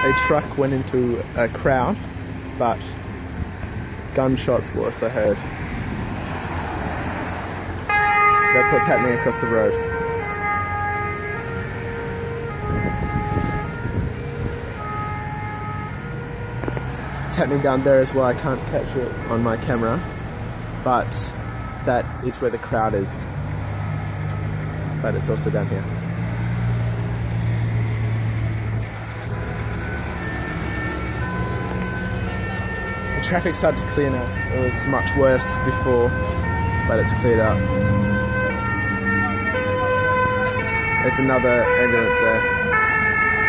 A truck went into a crowd, but gunshots were also heard. That's what's happening across the road. It's happening down there as well. I can't catch it on my camera, but that is where the crowd is. But it's also down here. Traffic started to clear now. It was much worse before, but it's cleared up. There's another ambulance there,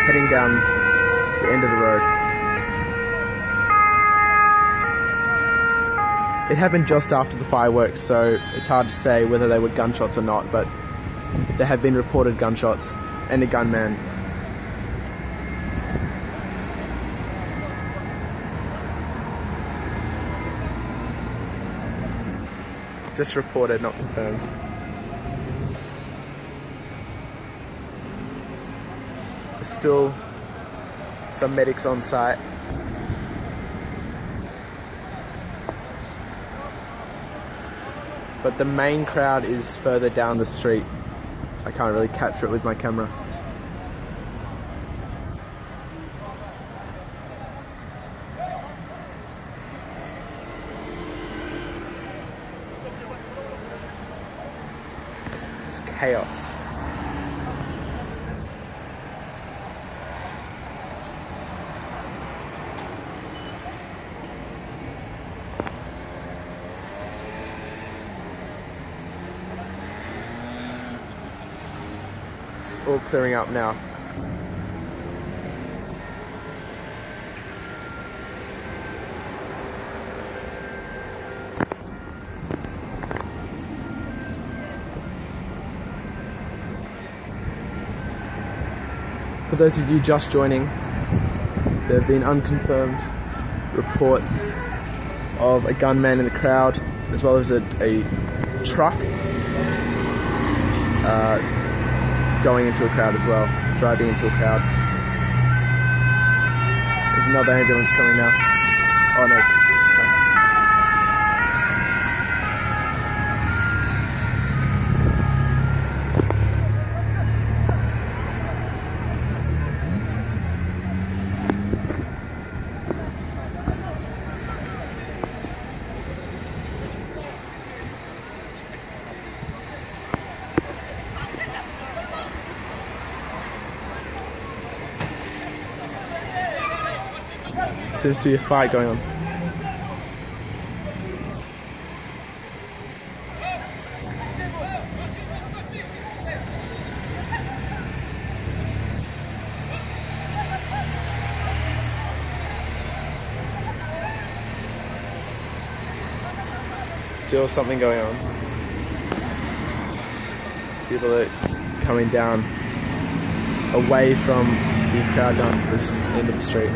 heading down the end of the road. It happened just after the fireworks, so it's hard to say whether they were gunshots or not, but there have been reported gunshots and a gunman. Just reported, not confirmed. There's still some medics on site. But the main crowd is further down the street. I can't really capture it with my camera. Chaos. It's all clearing up now. For those of you just joining, there have been unconfirmed reports of a gunman in the crowd, as well as a truck going into a crowd as well, driving into a crowd. There's another ambulance coming now. Oh no. Seems to be a fight going on. Still something going on. People are coming down away from the crowd down to this end of the street.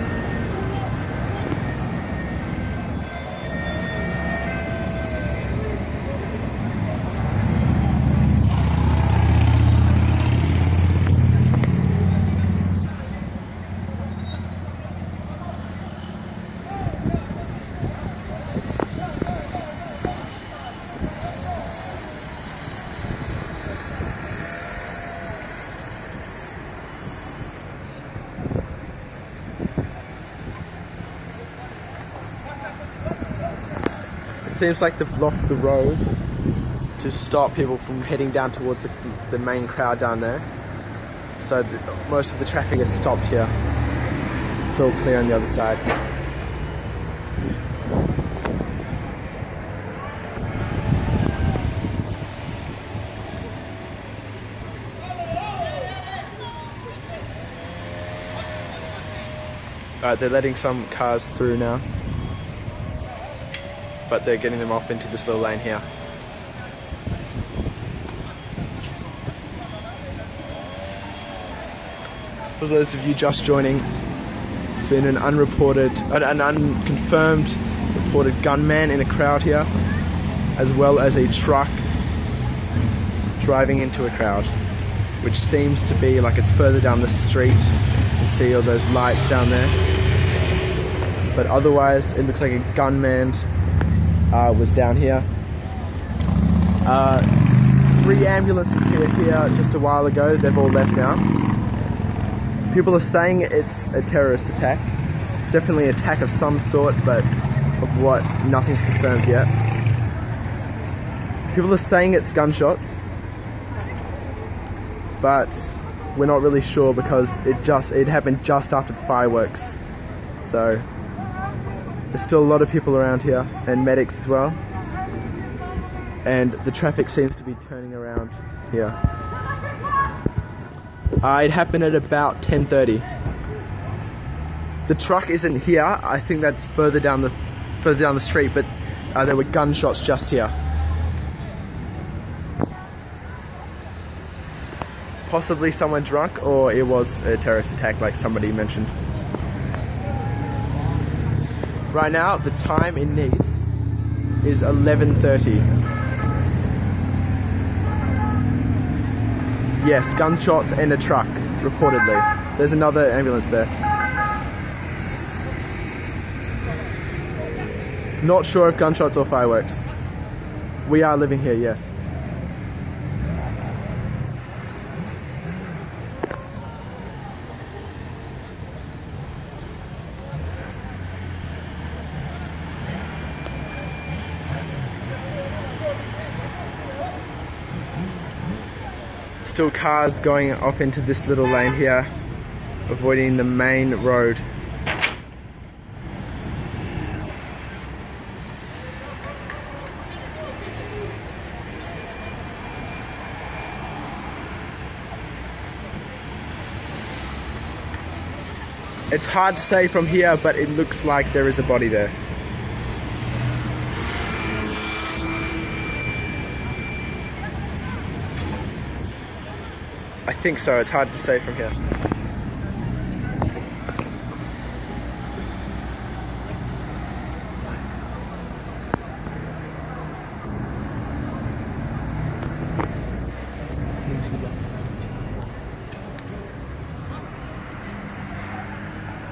Seems like they've blocked the road to stop people from heading down towards the main crowd down there. So most of the traffic is stopped here. It's all clear on the other side. Alright, they're letting some cars through now, but they're getting them off into this little lane here. For those of you just joining, it's been an unconfirmed reported gunman in a crowd here, as well as a truck driving into a crowd, which seems to be like it's further down the street. You can see all those lights down there, but otherwise it looks like a gunman was down here. 3 ambulances were here just a while ago. They've all left now. People are saying it's a terrorist attack. It's definitely an attack of some sort, but of what, nothing's confirmed yet. People are saying it's gunshots, but we're not really sure because it happened just after the fireworks. So there's still a lot of people around here, and medics as well. And the traffic seems to be turning around here. It happened at about 10:30. The truck isn't here. I think that's further down the street, but there were gunshots just here. Possibly someone drunk, or it was a terrorist attack like somebody mentioned. Right now, the time in Nice is 11:30. Yes, gunshots and a truck, reportedly. There's another ambulance there. Not sure if gunshots or fireworks. We are living here, yes. Still cars going off into this little lane here, avoiding the main road. It's hard to say from here, but it looks like there is a body there. I think so, it's hard to say from here.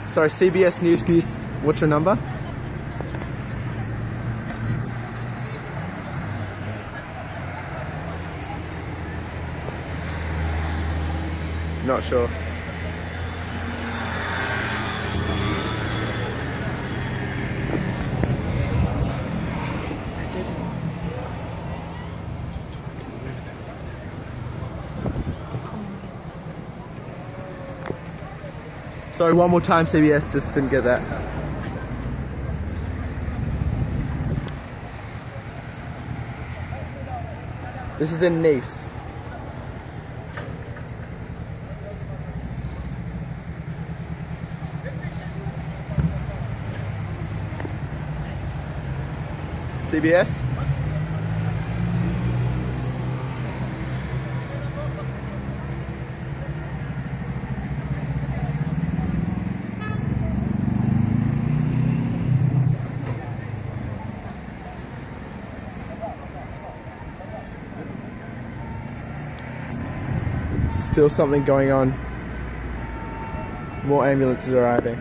Sorry, CBS News, Goose, what's your number? Not sure. Sorry, one more time, CBS, just didn't get that. This is in Nice. CBS? Still something going on. More ambulances arriving.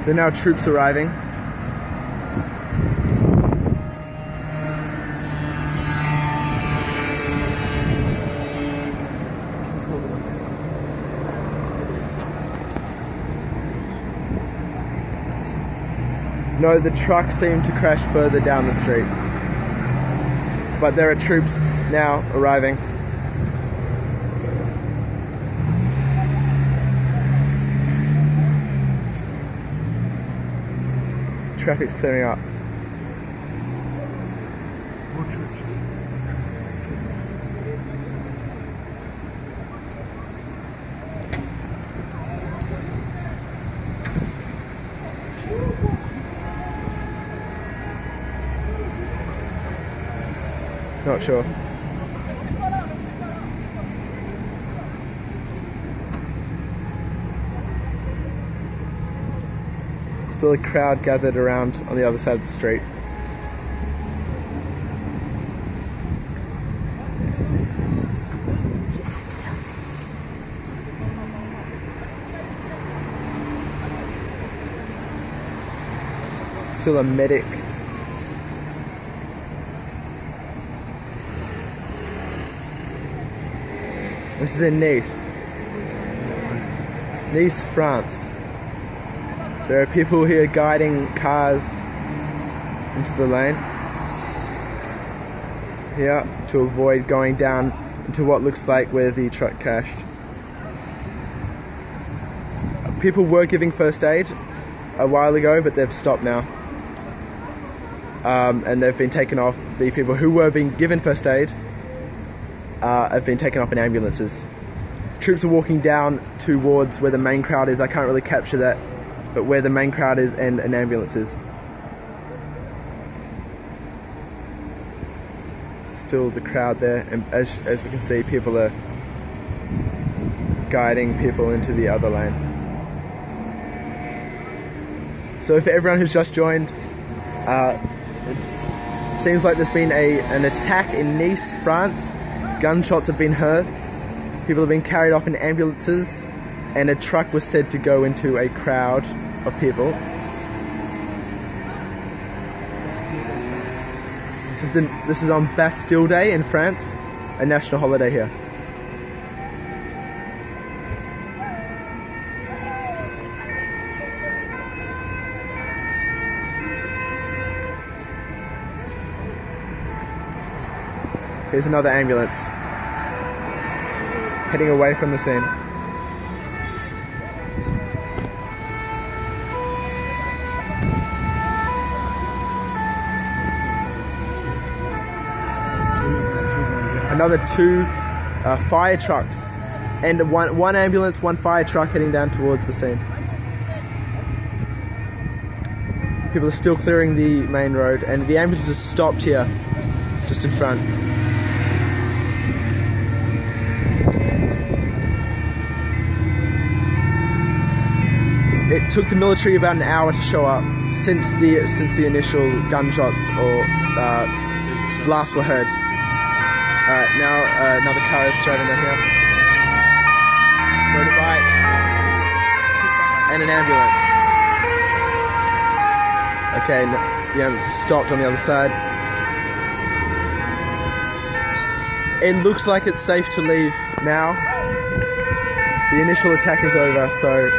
There are now troops arriving. No, the truck seemed to crash further down the street. But there are troops now arriving. Traffic's clearing up. Not sure. Still a crowd gathered around on the other side of the street. Still a medic. This is in Nice. Nice, France. There are people here guiding cars into the lane here to avoid going down into what looks like where the truck crashed. People were giving first aid a while ago, but they've stopped now. And they've been taken off. The people who were being given first aid have been taken off in ambulances. Troops are walking down towards where the main crowd is. I can't really capture that, but where the main crowd is and an ambulance is. Still the crowd there, and as we can see, people are guiding people into the other lane. So for everyone who's just joined, it seems like there's been an attack in Nice, France. Gunshots have been heard. People have been carried off in ambulances, and a truck was said to go into a crowd of people. This is on Bastille Day in France, a national holiday here. Here's another ambulance heading away from the scene. Another two fire trucks and one ambulance, one fire truck heading down towards the scene. People are still clearing the main road, and the ambulance is stopped here, just in front. It took the military about an hour to show up since the initial gunshots or blasts were heard. Now another car is driving down here. Motorbike and an ambulance. Okay, the ambulance is stopped on the other side. It looks like it's safe to leave now. The initial attack is over, so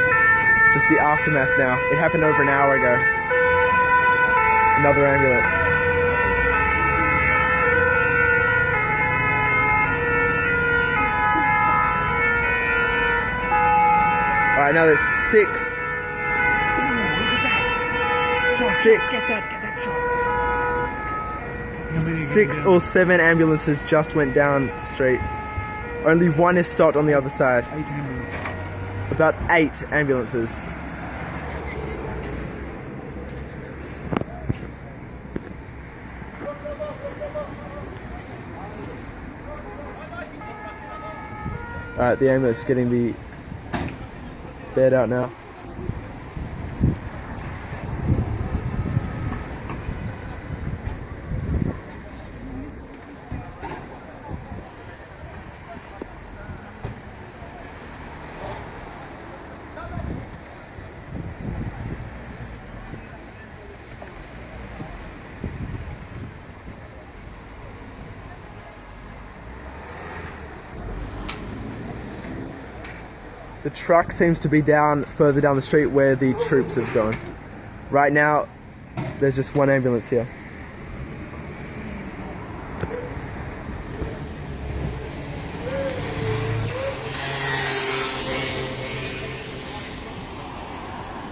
just the aftermath now. It happened over an hour ago. Another ambulance. Alright, now there's six or seven ambulances just went down the street. Only one is stopped on the other side. About 8 ambulances. Alright, the ambulance is getting the bed out now. The truck seems to be further down the street where the troops have gone. Right now, There's just one ambulance here.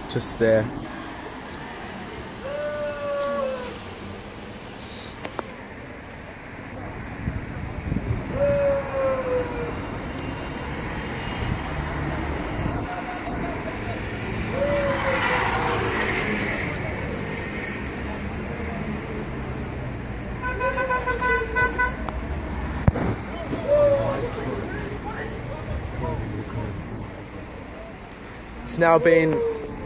Just there. It's now been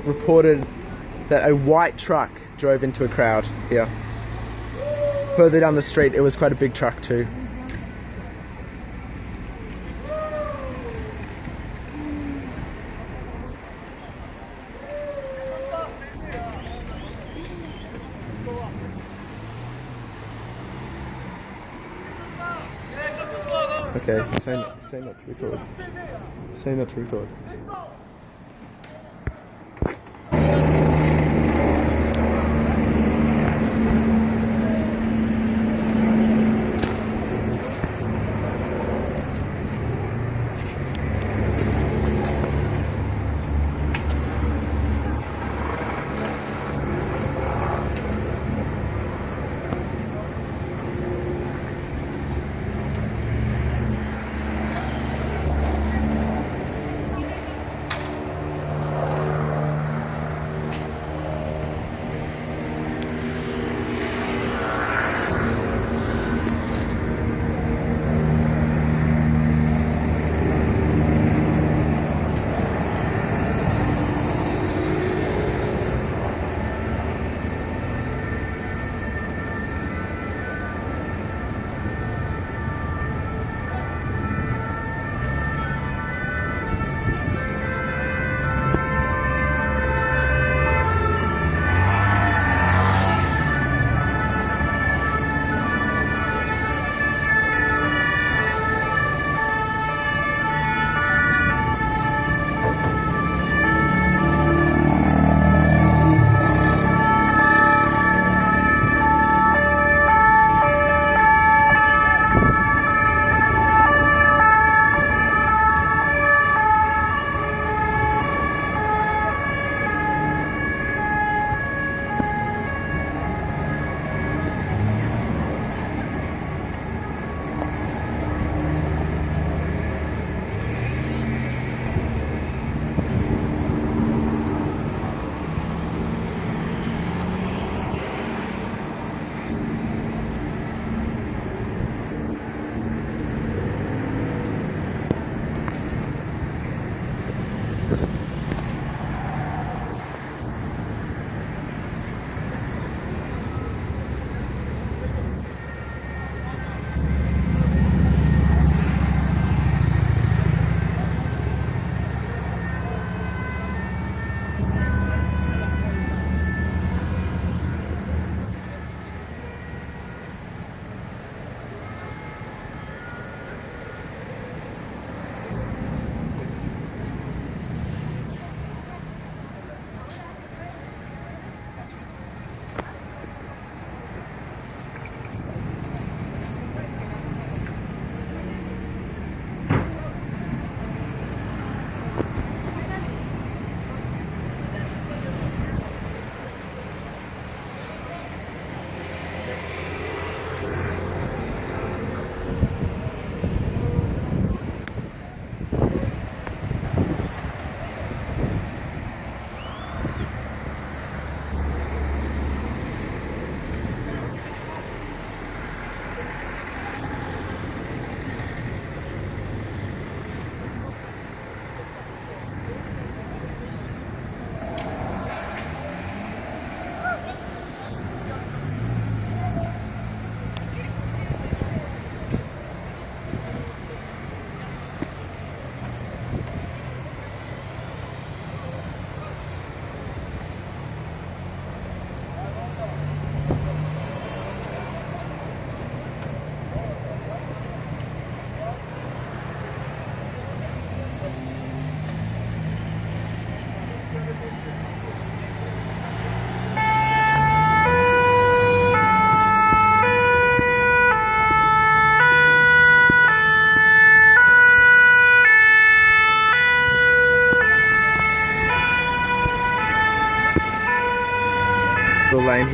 reported that a white truck drove into a crowd here. Further down the street, it was quite a big truck too. Okay, say not to record. Say not to record.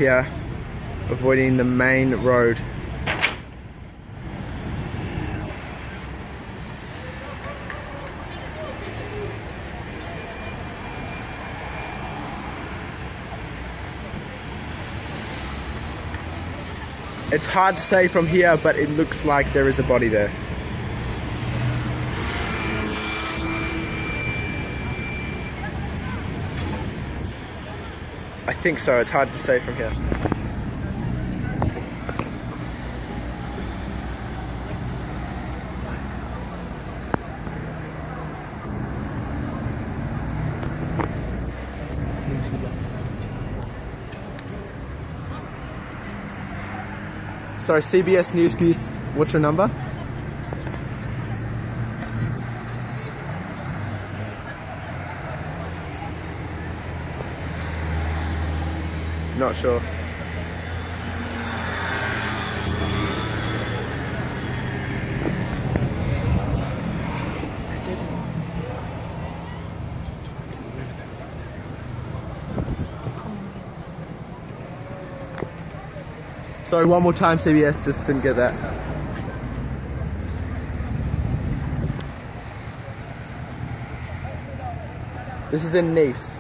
here, avoiding the main road. It's hard to say from here, but it looks like there is a body there. I think so, it's hard to say from here. Sorry, CBS News, what's your number? Not sure. Sorry, one more time, CBS, just didn't get that. This is in Nice.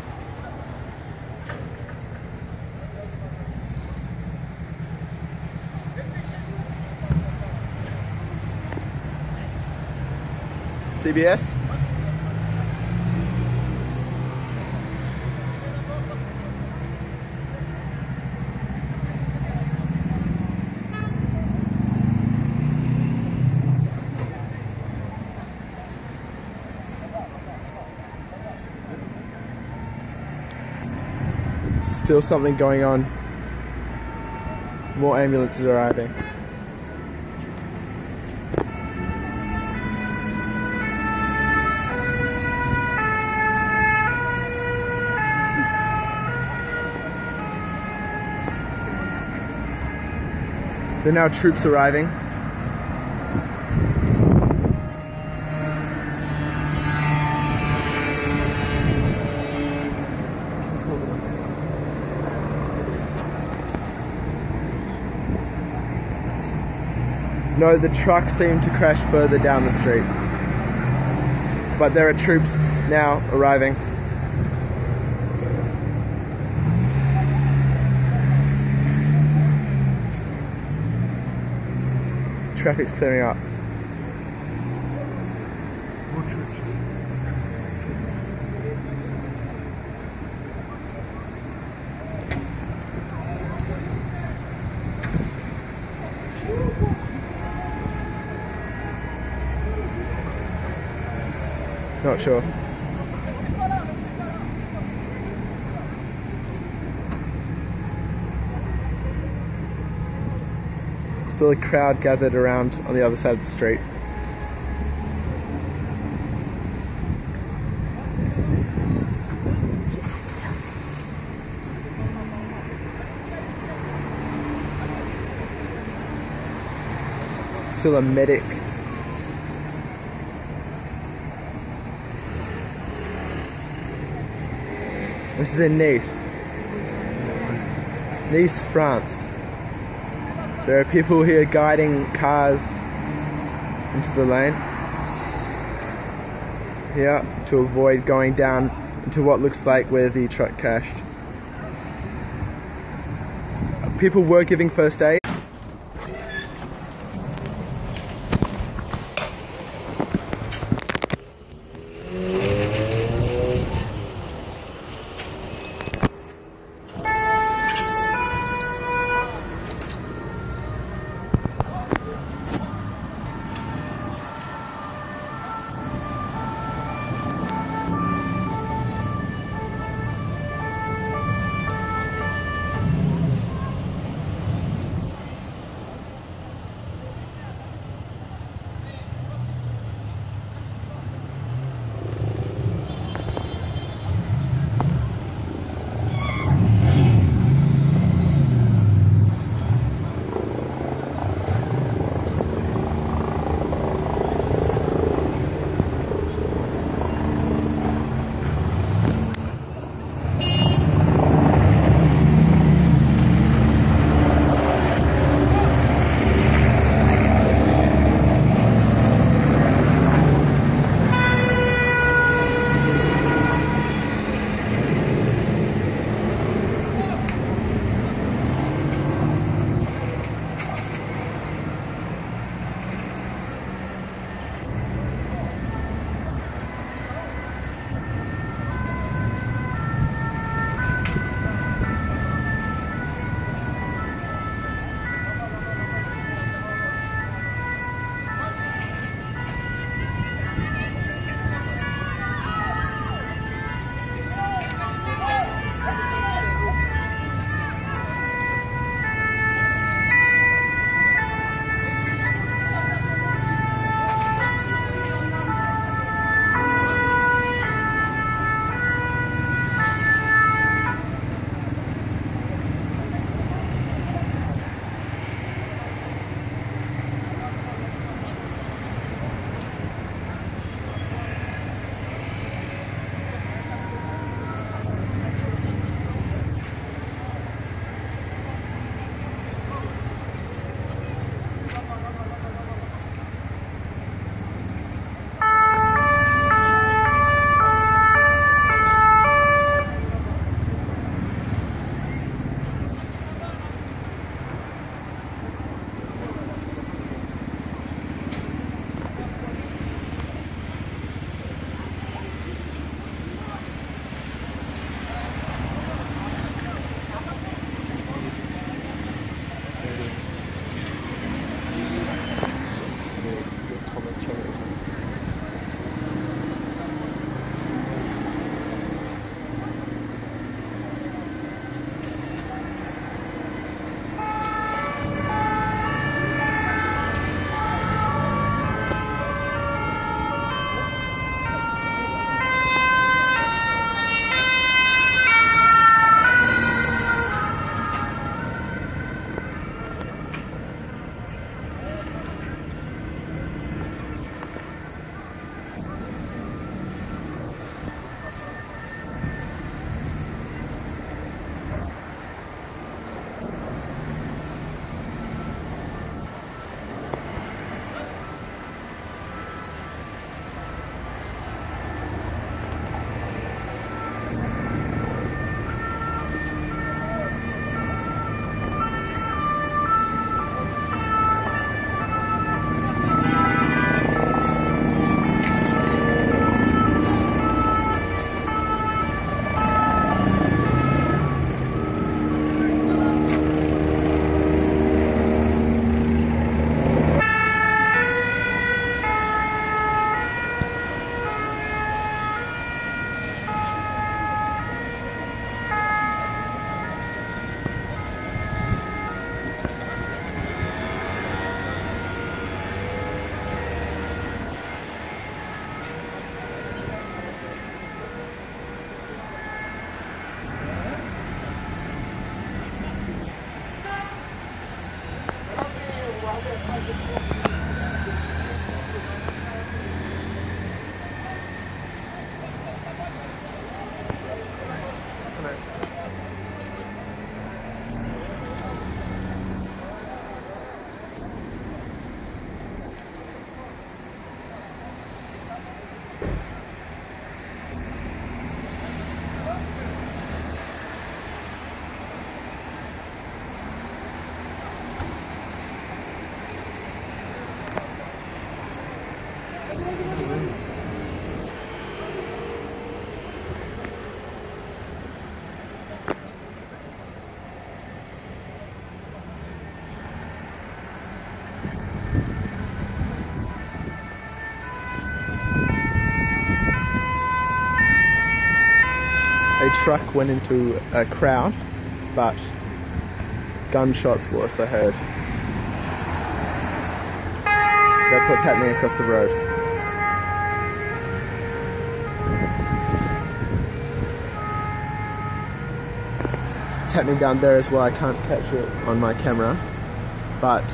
CBS? Still something going on. More ambulances arriving. There are now troops arriving. No, the truck seemed to crash further down the street. But there are troops now arriving. Traffic's clearing up. Not sure. Still a crowd gathered around on the other side of the street. Still a medic. This is in Nice. Nice, France. There are people here guiding cars into the lane. Here, to avoid going down into what looks like where the truck crashed. People were giving first aid. A truck went into a crowd, but gunshots were also heard. That's what's happening across the road. It's happening down there as well. I can't capture it on my camera, but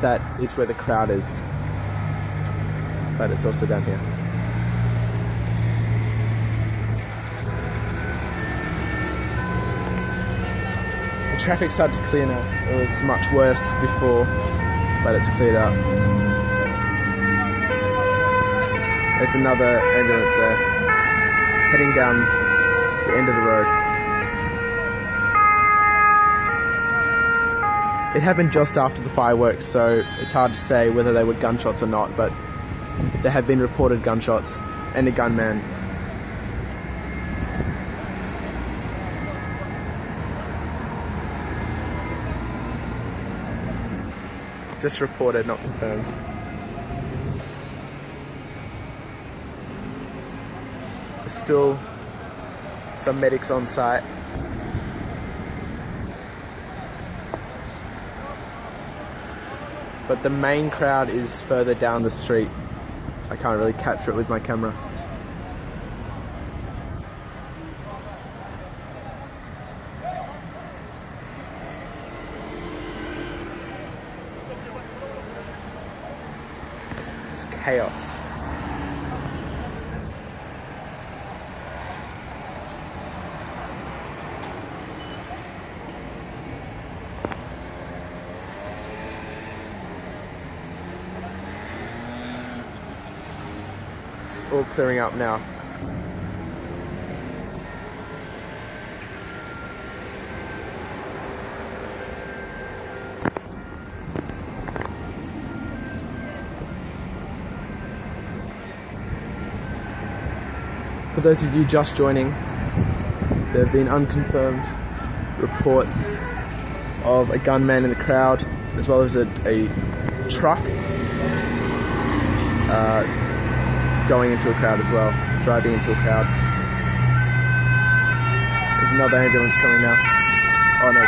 that is where the crowd is. But it's also down here. Traffic started to clear now. It was much worse before, but it's cleared up. There's another ambulance there, heading down the end of the road. It happened just after the fireworks, so it's hard to say whether they were gunshots or not, but there have been reported gunshots and a gunman. Just reported, not confirmed. There's still some medics on site. But the main crowd is further down the street. I can't really capture it with my camera. Chaos. It's all clearing up now. For those of you just joining, there have been unconfirmed reports of a gunman in the crowd, as well as a truck going into a crowd as well, driving into a crowd. There's another ambulance coming now. Oh no.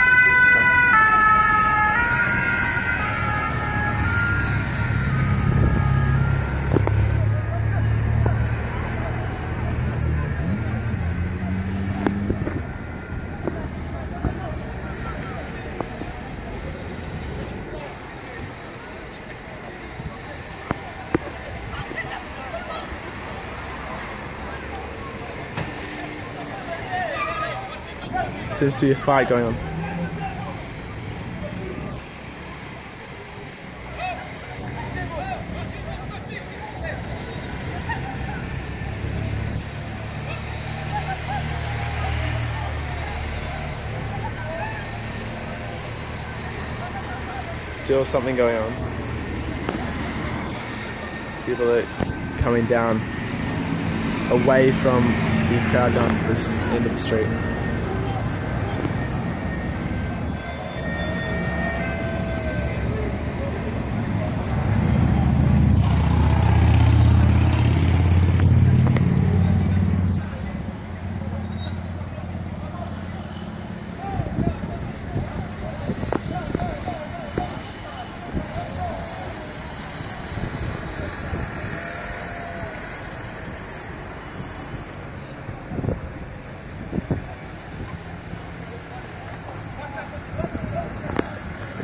Seems to be a fight going on. Still something going on. People are coming down away from the crowd down to this end of the street.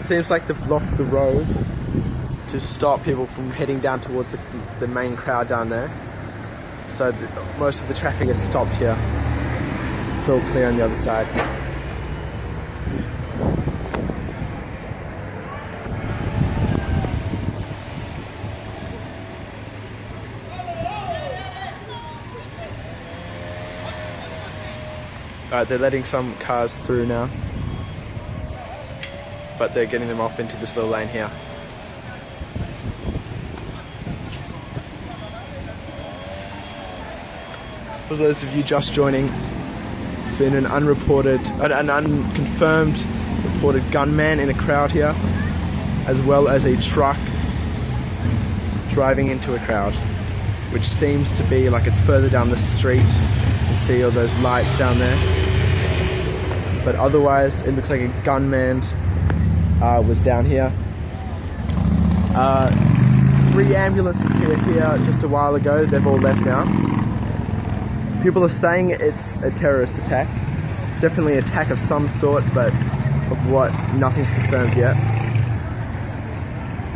seems like they've blocked the road to stop people from heading down towards the main crowd down there. So most of the traffic is stopped here. It's all clear on the other side. Alright, they're letting some cars through now, but they're getting them off into this little lane here. For those of you just joining, it's been an unconfirmed reported gunman in a crowd here, as well as a truck driving into a crowd, which seems to be like it's further down the street. You can see all those lights down there, but otherwise it looks like a gunman was down here. 3 ambulances were here just a while ago. They've all left now. People are saying it's a terrorist attack. It's definitely an attack of some sort, but of what, nothing's confirmed yet.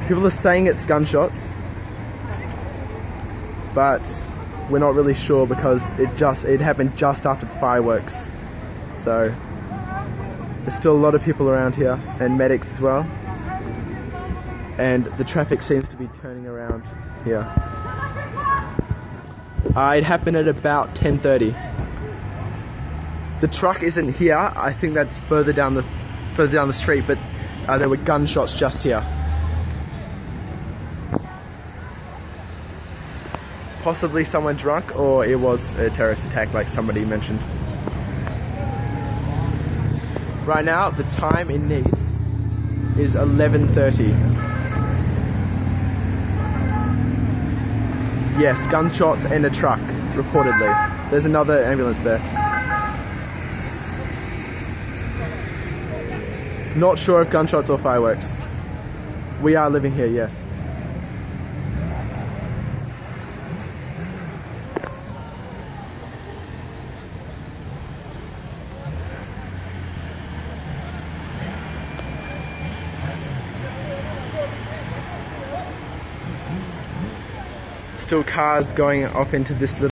People are saying it's gunshots, but we're not really sure because it happened just after the fireworks. So there's still a lot of people around here, and medics as well. And the traffic seems to be turning around here. It happened at about 10:30. The truck isn't here. I think that's further down the street, but there were gunshots just here. Possibly someone drunk, or it was a terrorist attack like somebody mentioned. Right now, the time in Nice is 11:30. Yes, gunshots and a truck, reportedly. There's another ambulance there. Not sure if gunshots or fireworks. We are living here, yes. Still cars going off into this little